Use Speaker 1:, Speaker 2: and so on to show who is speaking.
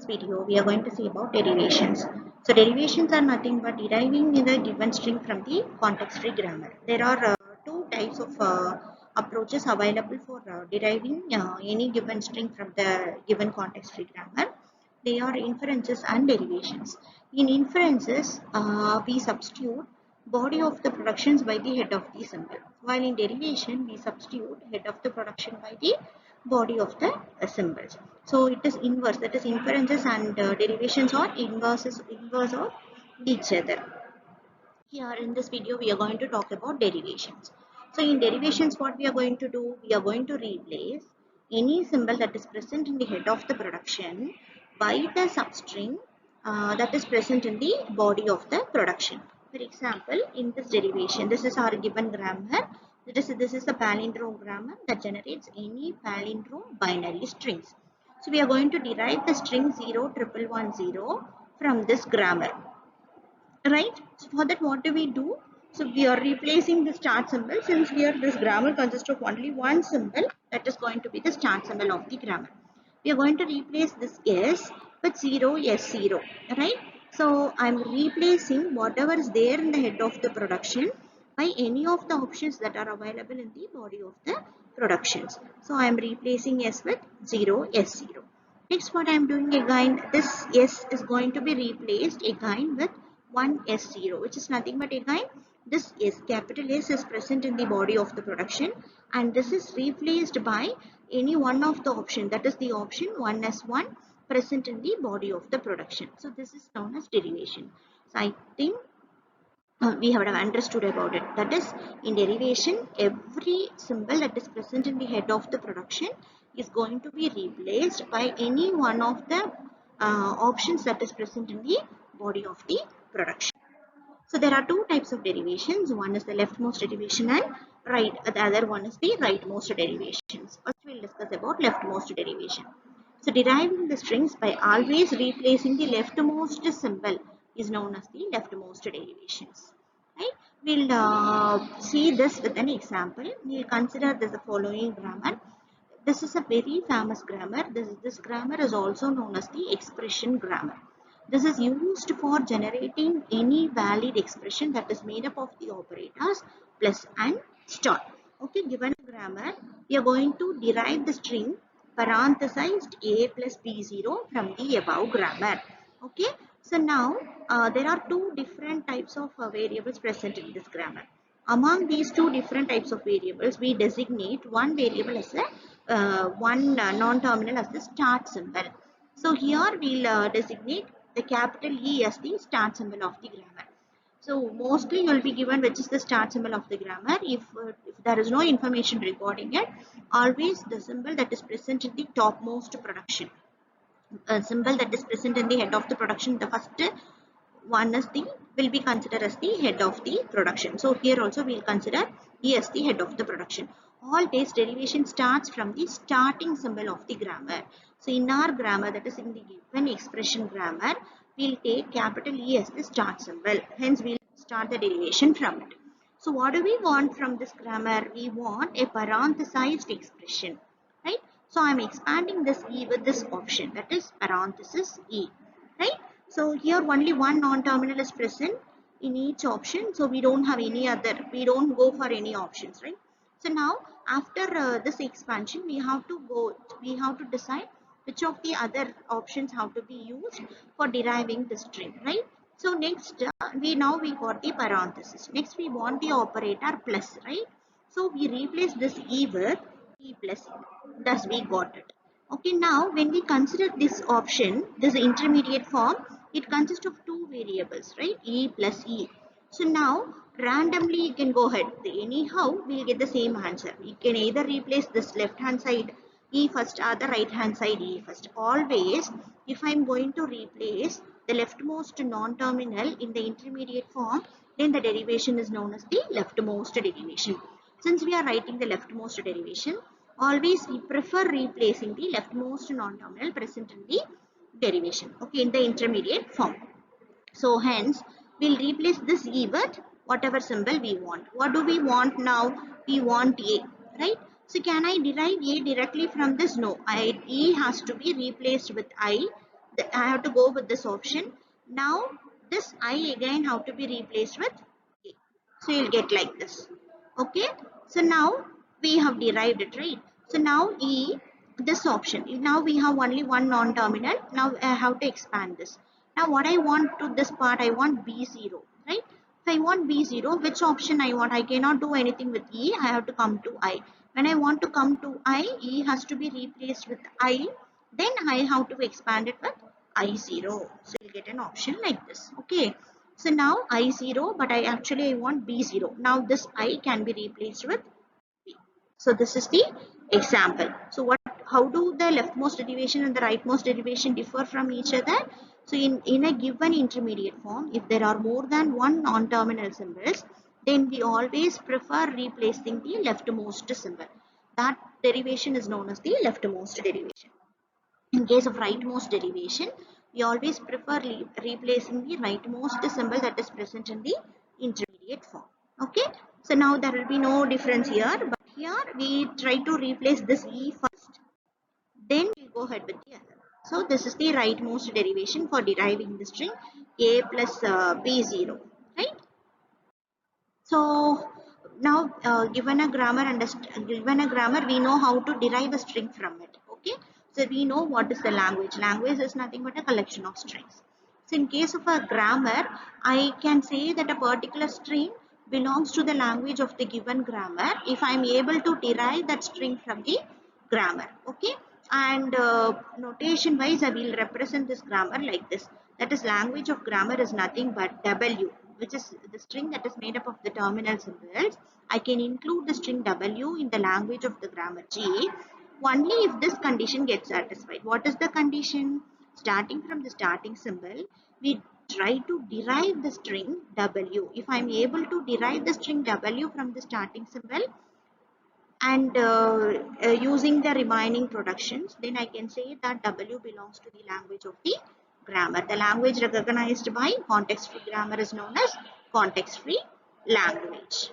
Speaker 1: this video, we are going to see about derivations. So derivations are nothing but deriving the given string from the context-free grammar. There are two types of approaches available for deriving any given string from the given context-free grammar. They are inferences and derivations. In inferences, we substitute body of the productions by the head of the symbol, while in derivation we substitute head of the production by the body of the symbols. So it is inverse, that is inferences and derivations are inverse of each other. Here in this video we are going to talk about derivations. So in derivations, what we are going to do, we are going to replace any symbol that is present in the head of the production by the substring that is present in the body of the production. For example, in this derivation, this is our given grammar. This is the palindrome grammar that generates any palindrome binary strings. So we are going to derive the string 01110 from this grammar. Right? So for that, what do we do? So we are replacing the start symbol. Since here this grammar consists of only one symbol, that is going to be the start symbol of the grammar. We are going to replace this S with 0S0, right? So I'm replacing whatever is there in the head of the production by any of the options that are available in the body of the productions. So I'm replacing S with 0S0. Next, what I'm doing again, this S is going to be replaced again with 1S0, which is nothing but again this S, capital S, is present in the body of the production, and this is replaced by any one of the option, that is the option 1S1 present in the body of the production. So this is known as derivation. So I think we have understood about it. That is, in derivation, every symbol that is present in the head of the production is going to be replaced by any one of the options that is present in the body of the production. So there are two types of derivations. One is the leftmost derivation and the other one is the rightmost derivations. First we will discuss about leftmost derivation. So deriving the strings by always replacing the leftmost symbol is known as the leftmost derivations. Right? We'll see this with an example. We'll consider this the following grammar. This is a very famous grammar. This grammar is also known as the expression grammar. This is used for generating any valid expression that is made up of the operators plus and star. Okay, given a grammar, we are going to derive the string parenthesized a plus b0 from the above grammar. Okay, so now there are two different types of variables present in this grammar. Among these two different types of variables, we designate one variable as a non-terminal as the start symbol. So here we'll designate the capital E as the start symbol of the grammar. So mostly you will be given which is the start symbol of the grammar. If there is no information regarding it, always the symbol that is present in the topmost production, a symbol that is present in the head of the production, the first one is will be considered as the head of the production. So here also we will consider E as the head of the production. Always derivation starts from the starting symbol of the grammar. So in our grammar, that is in the given expression grammar, we will take capital E as the start symbol. Hence we will start the derivation from it. So what do we want from this grammar? We want a parenthesized expression, right? So I am expanding this E with this option, that is parenthesis E, right? So here only one non-terminal is present in each option. So we don't have any other, we don't go for any options, right? So now after this expansion, we have to decide which of the other options have to be used for deriving the string, right? So next we got the parenthesis. Next we want the operator plus, right? So we replace this E with E plus E. Thus we got it. Okay, now when we consider this option, this intermediate form, it consists of two variables, right? E plus E. So now randomly you can go ahead. Anyhow, we'll get the same answer. You can either replace this left hand side E first or the right hand side E first. Always, if I'm going to replace the leftmost non-terminal in the intermediate form, then the derivation is known as the leftmost derivation. Since we are writing the leftmost derivation, always we prefer replacing the leftmost non-terminal present in the derivation, okay, in the intermediate form. So hence we'll replace this E with whatever symbol we want. What do we want now? We want A, right? So can I derive A directly from this? No, E has to be replaced with I I have to go with this option. Now this I again have to be replaced with A. So you'll get like this. Okay. So now we have derived it, right? So now E, this option. Now we have only one non-terminal. Now I have to expand this. Now what I want to this part, I want B0, right? If I want B0, which option I want? I cannot do anything with E. I have to come to I. When I want to come to I, E has to be replaced with I. Then I have to expand it with I0. So you'll get an option like this. Okay. So now I0, but I want B0. Now this I can be replaced with B. So this is the example. So how do the leftmost derivation and the rightmost derivation differ from each other? So in a given intermediate form, if there are more than one non-terminal symbols, then we always prefer replacing the leftmost symbol. That derivation is known as the leftmost derivation. In case of rightmost derivation, we always prefer replacing the rightmost symbol that is present in the intermediate form. Okay, so now there will be no difference here, but here we try to replace this E first, then we go ahead with the other. So this is the rightmost derivation for deriving the string A plus B0, right? So now given a grammar, we know how to derive a string from it. Okay, so we know what is the language. Language is nothing but a collection of strings. So in case of a grammar, I can say that a particular string belongs to the language of the given grammar if I am able to derive that string from the grammar. Okay, and notation wise I will represent this grammar like this. That is, language of grammar is nothing but W, which is the string that is made up of the terminal symbols. I can include the string W in the language of the grammar G only if this condition gets satisfied. What is the condition? Starting from the starting symbol, we try to derive the string W. If I am able to derive the string W from the starting symbol, and using the remaining productions, then I can say that W belongs to the language of the grammar. The language recognized by context free grammar is known as context free language.